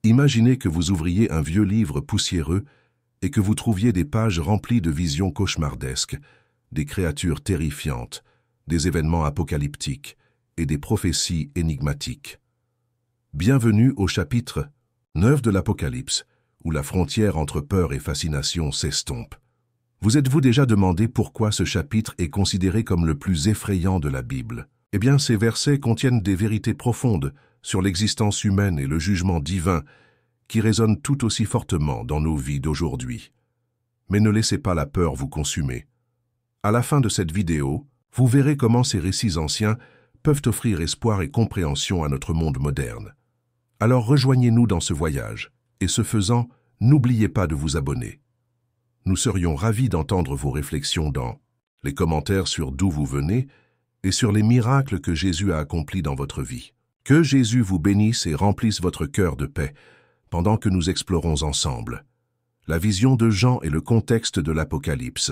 Imaginez que vous ouvriez un vieux livre poussiéreux et que vous trouviez des pages remplies de visions cauchemardesques, des créatures terrifiantes, des événements apocalyptiques et des prophéties énigmatiques. Bienvenue au chapitre 9 de l'Apocalypse, où la frontière entre peur et fascination s'estompe. Vous êtes-vous déjà demandé pourquoi ce chapitre est considéré comme le plus effrayant de la Bible? Eh bien, ces versets contiennent des vérités profondes sur l'existence humaine et le jugement divin qui résonnent tout aussi fortement dans nos vies d'aujourd'hui. Mais ne laissez pas la peur vous consumer. À la fin de cette vidéo, vous verrez comment ces récits anciens peuvent offrir espoir et compréhension à notre monde moderne. Alors rejoignez-nous dans ce voyage, et ce faisant, n'oubliez pas de vous abonner. Nous serions ravis d'entendre vos réflexions dans les commentaires sur d'où vous venez et sur les miracles que Jésus a accomplis dans votre vie. Que Jésus vous bénisse et remplisse votre cœur de paix pendant que nous explorons ensemble la vision de Jean et le contexte de l'Apocalypse.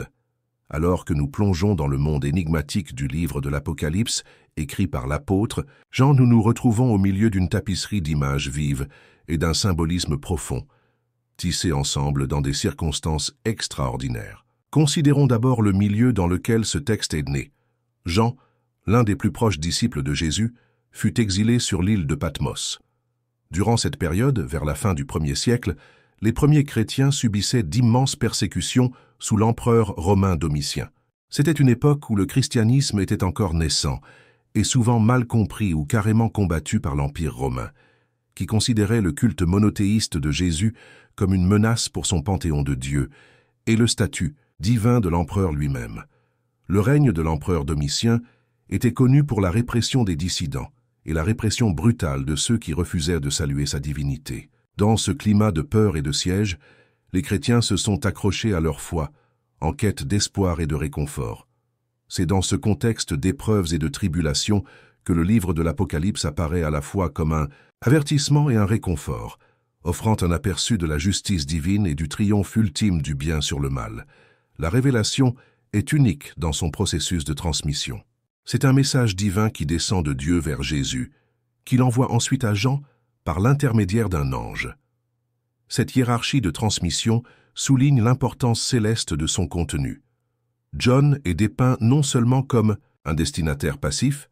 Alors que nous plongeons dans le monde énigmatique du livre de l'Apocalypse, écrit par l'apôtre Jean, nous nous retrouvons au milieu d'une tapisserie d'images vives et d'un symbolisme profond, tissés ensemble dans des circonstances extraordinaires. Considérons d'abord le milieu dans lequel ce texte est né. Jean, l'un des plus proches disciples de Jésus, fut exilé sur l'île de Patmos. Durant cette période, vers la fin du 1er siècle, les premiers chrétiens subissaient d'immenses persécutions sous l'empereur romain Domitien. C'était une époque où le christianisme était encore naissant et souvent mal compris ou carrément combattu par l'Empire romain, qui considérait le culte monothéiste de Jésus comme une menace pour son panthéon de Dieu et le statut divin de l'empereur lui-même. Le règne de l'empereur Domitien était connu pour la répression des dissidents et la répression brutale de ceux qui refusaient de saluer sa divinité. Dans ce climat de peur et de siège, les chrétiens se sont accrochés à leur foi, en quête d'espoir et de réconfort. C'est dans ce contexte d'épreuves et de tribulations que le livre de l'Apocalypse apparaît à la fois comme un avertissement et un réconfort, offrant un aperçu de la justice divine et du triomphe ultime du bien sur le mal. La révélation est unique dans son processus de transmission. C'est un message divin qui descend de Dieu vers Jésus, qu'il envoie ensuite à Jean par l'intermédiaire d'un ange. Cette hiérarchie de transmission souligne l'importance céleste de son contenu. John est dépeint non seulement comme un destinataire passif,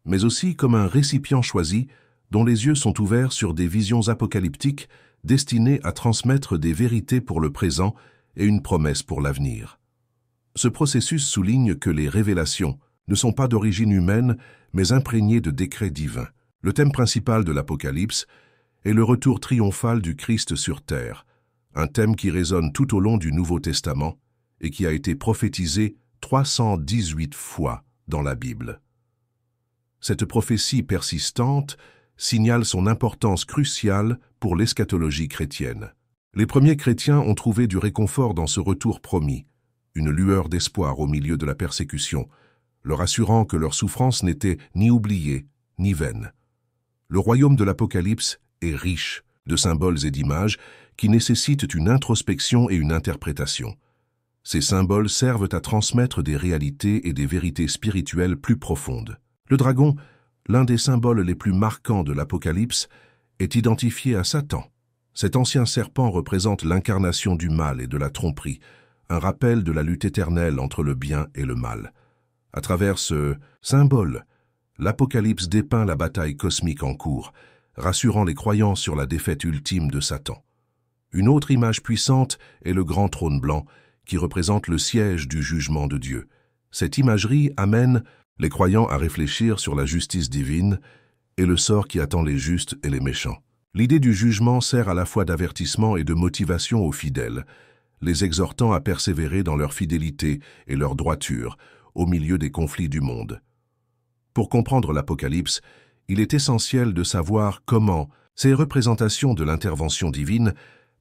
mais aussi comme un récipient choisi dont les yeux sont ouverts sur des visions apocalyptiques destinées à transmettre des vérités pour le présent et une promesse pour l'avenir. Ce processus souligne que les révélations ne sont pas d'origine humaine, mais imprégnées de décrets divins. Le thème principal de l'Apocalypse est le retour triomphal du Christ sur terre, un thème qui résonne tout au long du Nouveau Testament et qui a été prophétisé 318 fois dans la Bible. Cette prophétie persistante signale son importance cruciale pour l'eschatologie chrétienne. Les premiers chrétiens ont trouvé du réconfort dans ce retour promis, une lueur d'espoir au milieu de la persécution, leur assurant que leur souffrance n'était ni oubliée ni vaine. Le royaume de l'Apocalypse est riche de symboles et d'images qui nécessitent une introspection et une interprétation. Ces symboles servent à transmettre des réalités et des vérités spirituelles plus profondes. Le dragon, l'un des symboles les plus marquants de l'Apocalypse, est identifié à Satan. Cet ancien serpent représente l'incarnation du mal et de la tromperie, un rappel de la lutte éternelle entre le bien et le mal. À travers ce symbole, l'Apocalypse dépeint la bataille cosmique en cours, rassurant les croyants sur la défaite ultime de Satan. Une autre image puissante est le grand trône blanc, qui représente le siège du jugement de Dieu. Cette imagerie amène les croyants à réfléchir sur la justice divine et le sort qui attend les justes et les méchants. L'idée du jugement sert à la fois d'avertissement et de motivation aux fidèles, les exhortant à persévérer dans leur fidélité et leur droiture au milieu des conflits du monde. Pour comprendre l'Apocalypse, il est essentiel de savoir comment ces représentations de l'intervention divine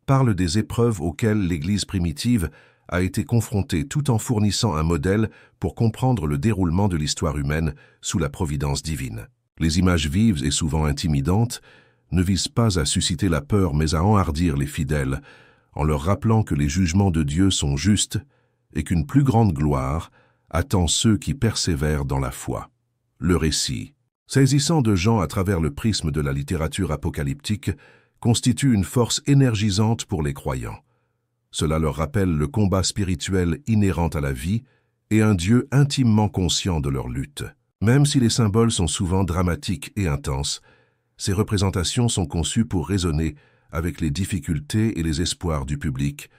parlent des épreuves auxquelles l'Église primitive a été confrontée tout en fournissant un modèle pour comprendre le déroulement de l'histoire humaine sous la providence divine. Les images vives et souvent intimidantes ne visent pas à susciter la peur mais à enhardir les fidèles, en leur rappelant que les jugements de Dieu sont justes et qu'une plus grande gloire attend ceux qui persévèrent dans la foi. Le récit, saisissant de Jean à travers le prisme de la littérature apocalyptique, constitue une force énergisante pour les croyants. Cela leur rappelle le combat spirituel inhérent à la vie et un Dieu intimement conscient de leur lutte. Même si les symboles sont souvent dramatiques et intenses, ces représentations sont conçues pour résonner avec les difficultés et les espoirs du public,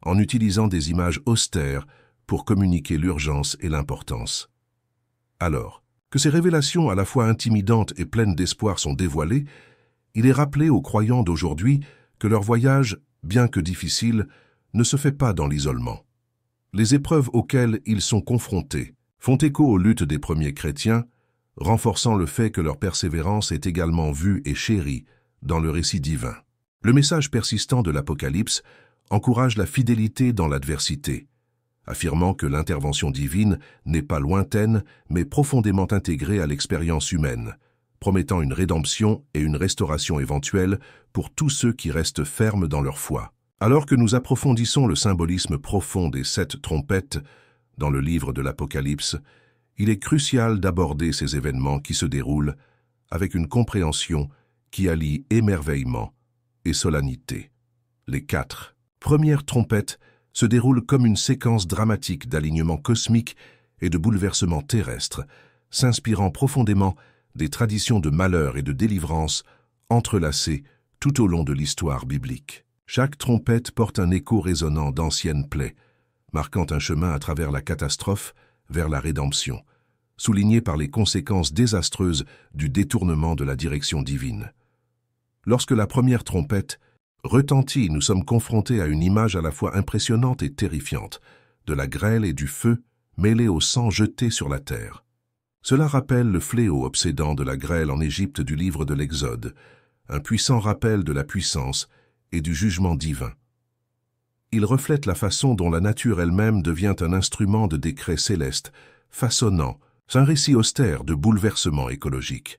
en utilisant des images austères pour communiquer l'urgence et l'importance. Alors, que ces révélations à la fois intimidantes et pleines d'espoir sont dévoilées, il est rappelé aux croyants d'aujourd'hui que leur voyage, bien que difficile, ne se fait pas dans l'isolement. Les épreuves auxquelles ils sont confrontés font écho aux luttes des premiers chrétiens, renforçant le fait que leur persévérance est également vue et chérie dans le récit divin. Le message persistant de l'Apocalypse encourage la fidélité dans l'adversité, affirmant que l'intervention divine n'est pas lointaine, mais profondément intégrée à l'expérience humaine, promettant une rédemption et une restauration éventuelle pour tous ceux qui restent fermes dans leur foi. Alors que nous approfondissons le symbolisme profond des 7 trompettes dans le livre de l'Apocalypse, il est crucial d'aborder ces événements qui se déroulent avec une compréhension qui allie émerveillement et solennité. Les 4 premières trompettes se déroulent comme une séquence dramatique d'alignement cosmique et de bouleversement terrestre, s'inspirant profondément des traditions de malheur et de délivrance entrelacées tout au long de l'histoire biblique. Chaque trompette porte un écho résonnant d'anciennes plaies, marquant un chemin à travers la catastrophe vers la rédemption, souligné par les conséquences désastreuses du détournement de la direction divine. Lorsque la première trompette retentit, nous sommes confrontés à une image à la fois impressionnante et terrifiante, de la grêle et du feu mêlés au sang jeté sur la terre. Cela rappelle le fléau obsédant de la grêle en Égypte du livre de l'Exode, un puissant rappel de la puissance et du jugement divin. Il reflète la façon dont la nature elle-même devient un instrument de décret céleste, façonnant un récit austère de bouleversement écologique.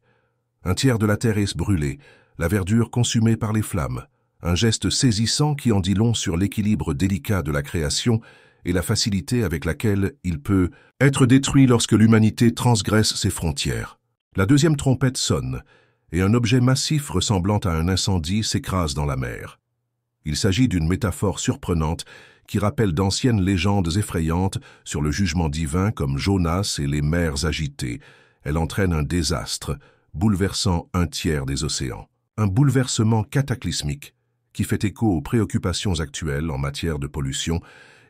Un tiers de la terre est brûlée, la verdure consumée par les flammes, un geste saisissant qui en dit long sur l'équilibre délicat de la création et la facilité avec laquelle il peut être détruit lorsque l'humanité transgresse ses frontières. La deuxième trompette sonne, et un objet massif ressemblant à un incendie s'écrase dans la mer. Il s'agit d'une métaphore surprenante qui rappelle d'anciennes légendes effrayantes sur le jugement divin comme Jonas et les mers agitées. Elle entraîne un désastre, bouleversant un tiers des océans. Un bouleversement cataclysmique qui fait écho aux préoccupations actuelles en matière de pollution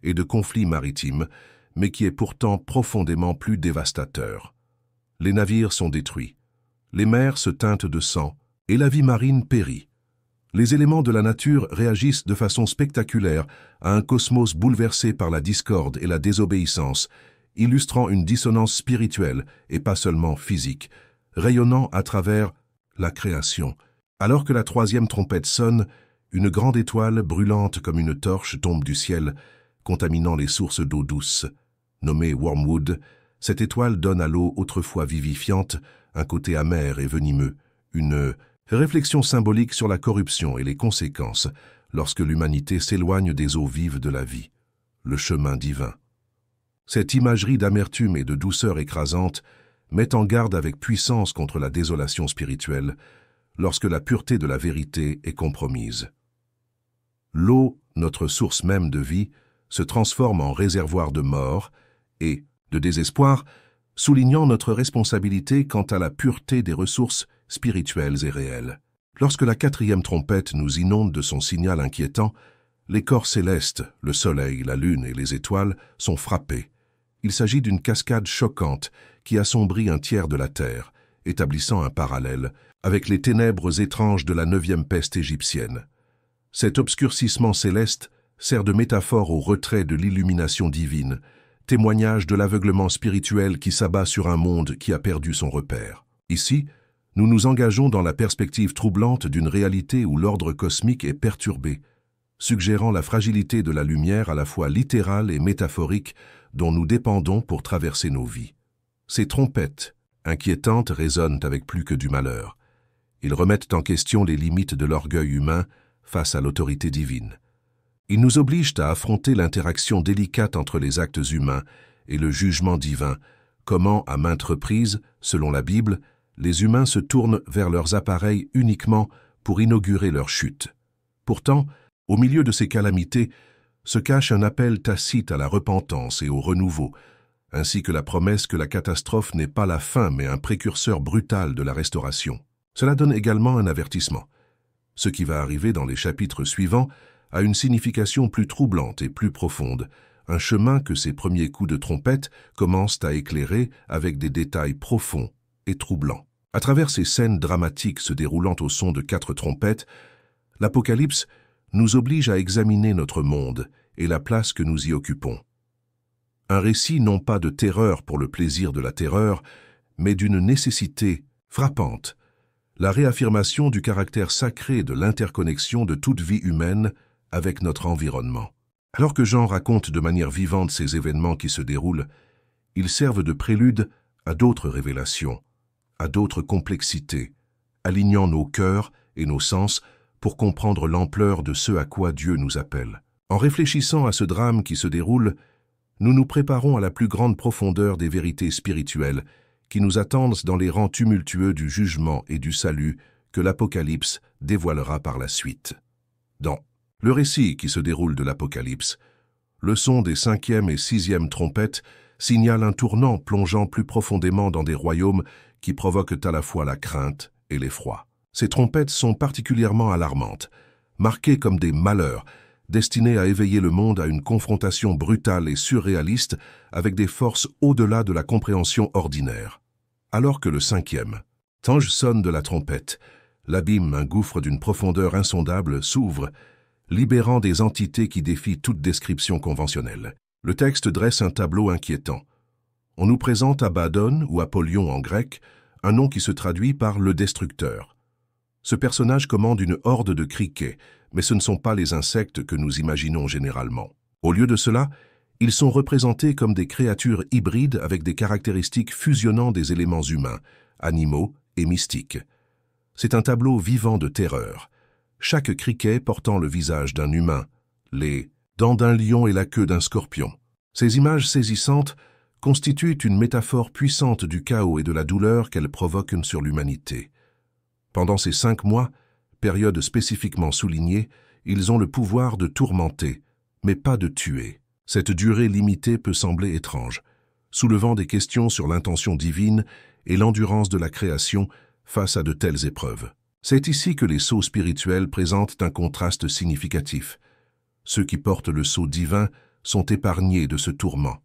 et de conflits maritimes, mais qui est pourtant profondément plus dévastateur. Les navires sont détruits, les mers se teintent de sang et la vie marine périt. Les éléments de la nature réagissent de façon spectaculaire à un cosmos bouleversé par la discorde et la désobéissance, illustrant une dissonance spirituelle et pas seulement physique, rayonnant à travers la création. Alors que la troisième trompette sonne, une grande étoile brûlante comme une torche tombe du ciel, contaminant les sources d'eau douce. Nommée Wormwood, cette étoile donne à l'eau autrefois vivifiante un côté amer et venimeux, une réflexion symbolique sur la corruption et les conséquences lorsque l'humanité s'éloigne des eaux vives de la vie, le chemin divin. Cette imagerie d'amertume et de douceur écrasante met en garde avec puissance contre la désolation spirituelle lorsque la pureté de la vérité est compromise. L'eau, notre source même de vie, se transforme en réservoir de mort et de désespoir, soulignant notre responsabilité quant à la pureté des ressources spirituelles et réelles. Lorsque la quatrième trompette nous inonde de son signal inquiétant, les corps célestes, le soleil, la lune et les étoiles, sont frappés. Il s'agit d'une cascade choquante qui assombrit un tiers de la terre, établissant un parallèle avec les ténèbres étranges de la 9e peste égyptienne. Cet obscurcissement céleste sert de métaphore au retrait de l'illumination divine, témoignage de l'aveuglement spirituel qui s'abat sur un monde qui a perdu son repère. Ici, nous nous engageons dans la perspective troublante d'une réalité où l'ordre cosmique est perturbé, suggérant la fragilité de la lumière à la fois littérale et métaphorique dont nous dépendons pour traverser nos vies. Ces trompettes, inquiétantes, résonnent avec plus que du malheur. Ils remettent en question les limites de l'orgueil humain face à l'autorité divine. Ils nous obligent à affronter l'interaction délicate entre les actes humains et le jugement divin, comment, à maintes reprises, selon la Bible, les humains se tournent vers leurs appareils uniquement pour inaugurer leur chute. Pourtant, au milieu de ces calamités, se cache un appel tacite à la repentance et au renouveau, ainsi que la promesse que la catastrophe n'est pas la fin mais un précurseur brutal de la restauration. Cela donne également un avertissement. Ce qui va arriver dans les chapitres suivants a une signification plus troublante et plus profonde, un chemin que ces premiers coups de trompette commencent à éclairer avec des détails profonds et troublants. À travers ces scènes dramatiques se déroulant au son de 4 trompettes, l'Apocalypse nous oblige à examiner notre monde et la place que nous y occupons. Un récit non pas de terreur pour le plaisir de la terreur, mais d'une nécessité frappante, la réaffirmation du caractère sacré de l'interconnexion de toute vie humaine avec notre environnement. Alors que Jean raconte de manière vivante ces événements qui se déroulent, ils servent de prélude à d'autres révélations, à d'autres complexités, alignant nos cœurs et nos sens pour comprendre l'ampleur de ce à quoi Dieu nous appelle. En réfléchissant à ce drame qui se déroule, nous nous préparons à la plus grande profondeur des vérités spirituelles qui nous attendent dans les rangs tumultueux du jugement et du salut que l'Apocalypse dévoilera par la suite. Dans le récit qui se déroule de l'Apocalypse, le son des 5e et 6e trompettes signale un tournant plongeant plus profondément dans des royaumes qui provoquent à la fois la crainte et l'effroi. Ces trompettes sont particulièrement alarmantes, marquées comme des malheurs, destinés à éveiller le monde à une confrontation brutale et surréaliste avec des forces au-delà de la compréhension ordinaire. Alors que le 5e ange sonne de la trompette, l'abîme, un gouffre d'une profondeur insondable, s'ouvre, libérant des entités qui défient toute description conventionnelle. Le texte dresse un tableau inquiétant. On nous présente Abaddon, ou Apollyon en grec, un nom qui se traduit par le destructeur. Ce personnage commande une horde de criquets, mais ce ne sont pas les insectes que nous imaginons généralement. Au lieu de cela, ils sont représentés comme des créatures hybrides avec des caractéristiques fusionnant des éléments humains, animaux et mystiques. C'est un tableau vivant de terreur. Chaque criquet portant le visage d'un humain, les dents d'un lion et la queue d'un scorpion. Ces images saisissantes constituent une métaphore puissante du chaos et de la douleur qu'elles provoquent sur l'humanité. Pendant ces 5 mois, période spécifiquement soulignée, ils ont le pouvoir de tourmenter, mais pas de tuer. Cette durée limitée peut sembler étrange, soulevant des questions sur l'intention divine et l'endurance de la création face à de telles épreuves. C'est ici que les sceaux spirituels présentent un contraste significatif. Ceux qui portent le sceau divin sont épargnés de ce tourment.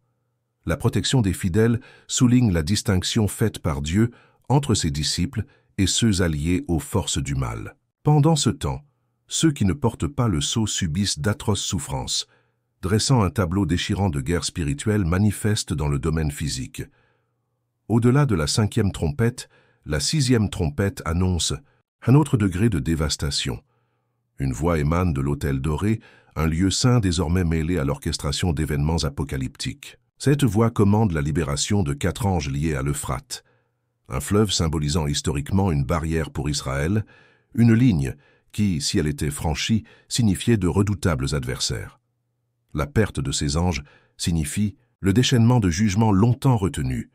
La protection des fidèles souligne la distinction faite par Dieu entre ses disciples et ceux alliés aux forces du mal. Pendant ce temps, ceux qui ne portent pas le sceau subissent d'atroces souffrances, dressant un tableau déchirant de guerre spirituelle manifeste dans le domaine physique. Au-delà de la 5e trompette, la 6e trompette annonce un autre degré de dévastation. Une voix émane de l'autel doré, un lieu saint désormais mêlé à l'orchestration d'événements apocalyptiques. Cette voix commande la libération de 4 anges liés à l'Euphrate, un fleuve symbolisant historiquement une barrière pour Israël, une ligne qui, si elle était franchie, signifiait de redoutables adversaires. La perte de ces anges signifie le déchaînement de jugements longtemps retenus.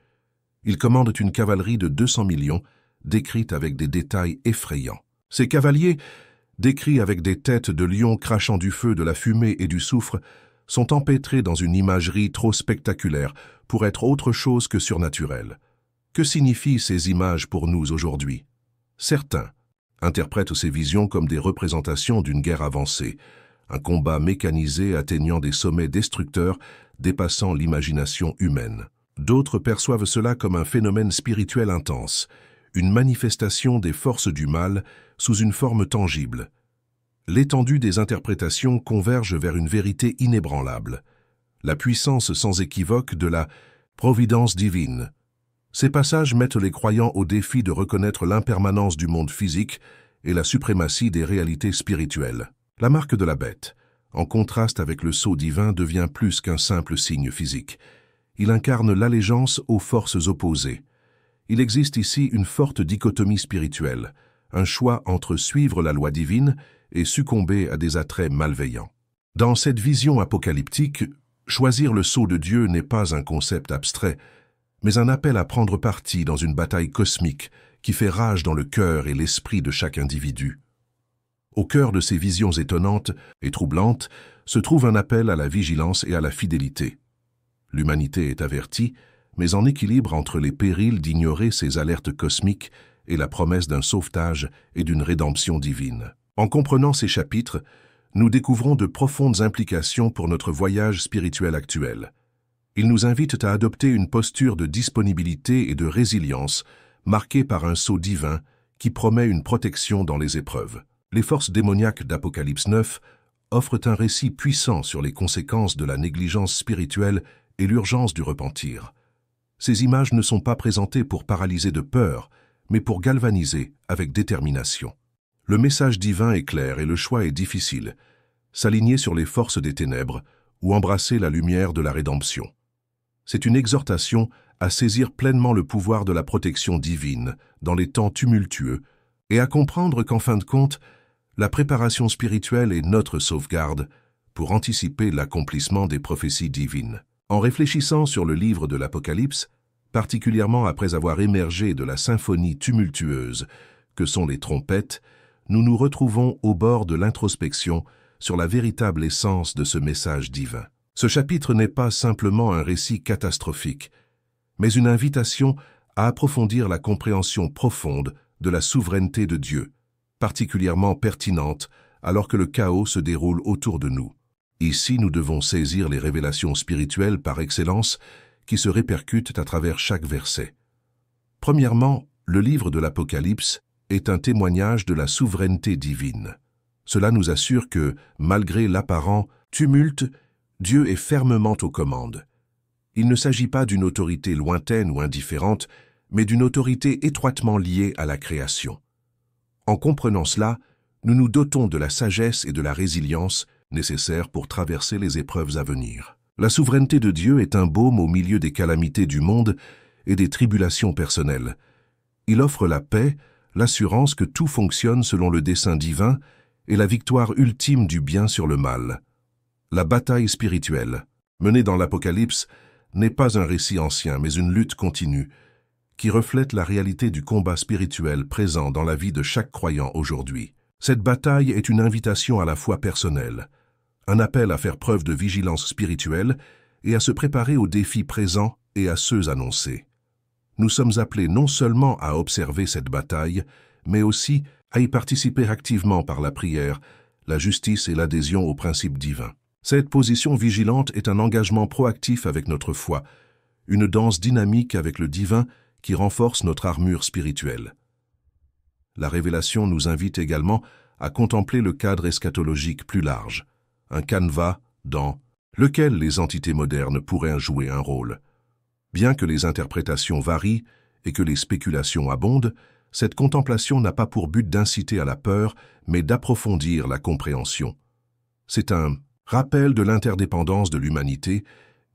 Ils commandent une cavalerie de 200 millions, décrite avec des détails effrayants. Ces cavaliers, décrits avec des têtes de lions crachant du feu, de la fumée et du soufre, sont empêtrés dans une imagerie trop spectaculaire pour être autre chose que surnaturelle. Que signifient ces images pour nous aujourd'hui? Certains interprètent ces visions comme des représentations d'une guerre avancée, un combat mécanisé atteignant des sommets destructeurs dépassant l'imagination humaine. D'autres perçoivent cela comme un phénomène spirituel intense, une manifestation des forces du mal sous une forme tangible. L'étendue des interprétations converge vers une vérité inébranlable, la puissance sans équivoque de la providence divine. Ces passages mettent les croyants au défi de reconnaître l'impermanence du monde physique et la suprématie des réalités spirituelles. La marque de la bête, en contraste avec le sceau divin, devient plus qu'un simple signe physique. Il incarne l'allégeance aux forces opposées. Il existe ici une forte dichotomie spirituelle, un choix entre suivre la loi divine et succomber à des attraits malveillants. Dans cette vision apocalyptique, choisir le sceau de Dieu n'est pas un concept abstrait, mais un appel à prendre parti dans une bataille cosmique qui fait rage dans le cœur et l'esprit de chaque individu. Au cœur de ces visions étonnantes et troublantes se trouve un appel à la vigilance et à la fidélité. L'humanité est avertie, mais en équilibre entre les périls d'ignorer ces alertes cosmiques et la promesse d'un sauvetage et d'une rédemption divine. En comprenant ces chapitres, nous découvrons de profondes implications pour notre voyage spirituel actuel. Ils nous invitent à adopter une posture de disponibilité et de résilience marquée par un sceau divin qui promet une protection dans les épreuves. Les forces démoniaques d'Apocalypse 9 offrent un récit puissant sur les conséquences de la négligence spirituelle et l'urgence du repentir. Ces images ne sont pas présentées pour paralyser de peur, mais pour galvaniser avec détermination. Le message divin est clair et le choix est difficile. S'aligner sur les forces des ténèbres ou embrasser la lumière de la rédemption. C'est une exhortation à saisir pleinement le pouvoir de la protection divine dans les temps tumultueux et à comprendre qu'en fin de compte, la préparation spirituelle est notre sauvegarde pour anticiper l'accomplissement des prophéties divines. En réfléchissant sur le livre de l'Apocalypse, particulièrement après avoir émergé de la symphonie tumultueuse que sont les trompettes, nous nous retrouvons au bord de l'introspection sur la véritable essence de ce message divin. Ce chapitre n'est pas simplement un récit catastrophique, mais une invitation à approfondir la compréhension profonde de la souveraineté de Dieu, particulièrement pertinente alors que le chaos se déroule autour de nous. Ici, nous devons saisir les révélations spirituelles par excellence qui se répercutent à travers chaque verset. Premièrement, le livre de l'Apocalypse est un témoignage de la souveraineté divine. Cela nous assure que, malgré l'apparent tumulte, Dieu est fermement aux commandes. Il ne s'agit pas d'une autorité lointaine ou indifférente, mais d'une autorité étroitement liée à la création. En comprenant cela, nous nous dotons de la sagesse et de la résilience nécessaires pour traverser les épreuves à venir. La souveraineté de Dieu est un baume au milieu des calamités du monde et des tribulations personnelles. Il offre la paix, l'assurance que tout fonctionne selon le dessein divin et la victoire ultime du bien sur le mal. La bataille spirituelle, menée dans l'Apocalypse, n'est pas un récit ancien, mais une lutte continue, qui reflète la réalité du combat spirituel présent dans la vie de chaque croyant aujourd'hui. Cette bataille est une invitation à la foi personnelle, un appel à faire preuve de vigilance spirituelle et à se préparer aux défis présents et à ceux annoncés. Nous sommes appelés non seulement à observer cette bataille, mais aussi à y participer activement par la prière, la justice et l'adhésion aux principes divins. Cette position vigilante est un engagement proactif avec notre foi, une danse dynamique avec le divin qui renforce notre armure spirituelle. La révélation nous invite également à contempler le cadre eschatologique plus large, un canevas dans lequel les entités modernes pourraient jouer un rôle. Bien que les interprétations varient et que les spéculations abondent, cette contemplation n'a pas pour but d'inciter à la peur, mais d'approfondir la compréhension. C'est un rappel de l'interdépendance de l'humanité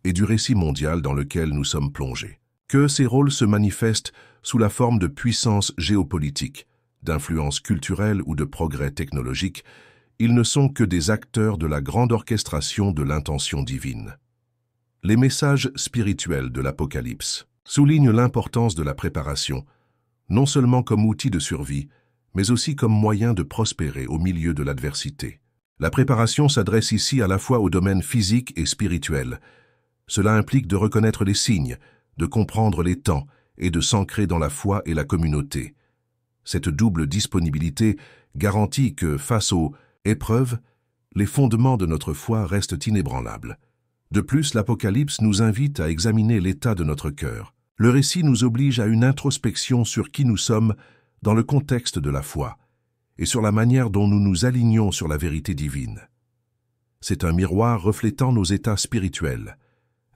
et du récit mondial dans lequel nous sommes plongés. Que ces rôles se manifestent sous la forme de puissance géopolitique, d'influence culturelle ou de progrès technologique, ils ne sont que des acteurs de la grande orchestration de l'intention divine. Les messages spirituels de l'Apocalypse soulignent l'importance de la préparation, non seulement comme outil de survie, mais aussi comme moyen de prospérer au milieu de l'adversité. La préparation s'adresse ici à la fois au domaine physique et spirituel. Cela implique de reconnaître les signes, de comprendre les temps et de s'ancrer dans la foi et la communauté. Cette double disponibilité garantit que, face aux épreuves, les fondements de notre foi restent inébranlables. De plus, l'Apocalypse nous invite à examiner l'état de notre cœur. Le récit nous oblige à une introspection sur qui nous sommes dans le contexte de la foi et sur la manière dont nous nous alignons sur la vérité divine. C'est un miroir reflétant nos états spirituels,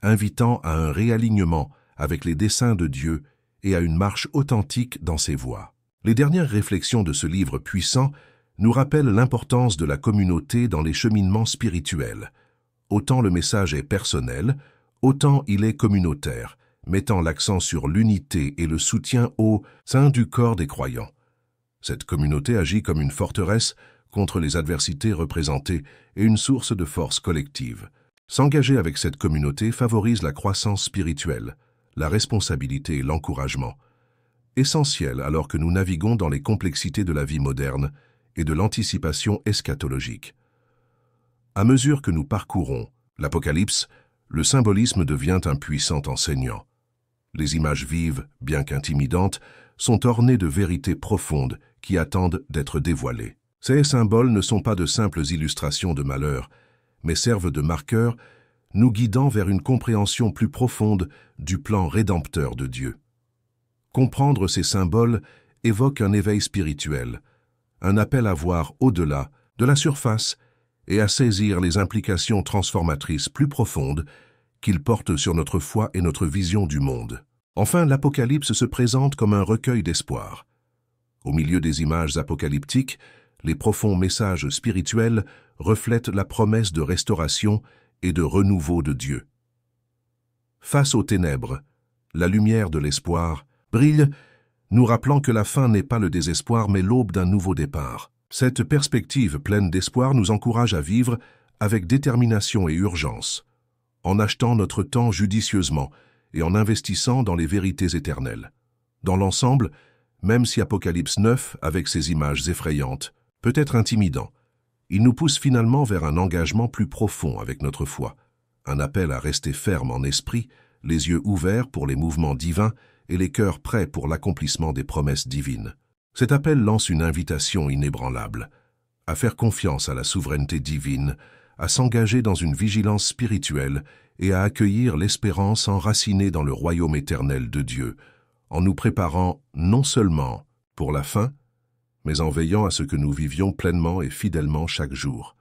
invitant à un réalignement avec les desseins de Dieu et à une marche authentique dans ses voies. Les dernières réflexions de ce livre puissant nous rappellent l'importance de la communauté dans les cheminements spirituels. Autant le message est personnel, autant il est communautaire, mettant l'accent sur l'unité et le soutien au sein du corps des croyants. Cette communauté agit comme une forteresse contre les adversités représentées et une source de force collective. S'engager avec cette communauté favorise la croissance spirituelle, la responsabilité et l'encouragement. Essentiel alors que nous naviguons dans les complexités de la vie moderne et de l'anticipation eschatologique. À mesure que nous parcourons l'Apocalypse, le symbolisme devient un puissant enseignant. Les images vives, bien qu'intimidantes, sont ornées de vérités profondes qui attendent d'être dévoilées. Ces symboles ne sont pas de simples illustrations de malheur, mais servent de marqueurs, nous guidant vers une compréhension plus profonde du plan rédempteur de Dieu. Comprendre ces symboles évoque un éveil spirituel, un appel à voir au-delà de la surface et à saisir les implications transformatrices plus profondes qu'ils portent sur notre foi et notre vision du monde. Enfin, l'Apocalypse se présente comme un recueil d'espoir. Au milieu des images apocalyptiques, les profonds messages spirituels reflètent la promesse de restauration et de renouveau de Dieu. Face aux ténèbres, la lumière de l'espoir brille, nous rappelant que la fin n'est pas le désespoir mais l'aube d'un nouveau départ. Cette perspective pleine d'espoir nous encourage à vivre avec détermination et urgence, en achetant notre temps judicieusement et en investissant dans les vérités éternelles. Dans l'ensemble, même si Apocalypse 9, avec ses images effrayantes, peut être intimidant, il nous pousse finalement vers un engagement plus profond avec notre foi, un appel à rester ferme en esprit, les yeux ouverts pour les mouvements divins et les cœurs prêts pour l'accomplissement des promesses divines. Cet appel lance une invitation inébranlable, à faire confiance à la souveraineté divine, à s'engager dans une vigilance spirituelle et à accueillir l'espérance enracinée dans le royaume éternel de Dieu, en nous préparant non seulement pour la fin, mais en veillant à ce que nous vivions pleinement et fidèlement chaque jour.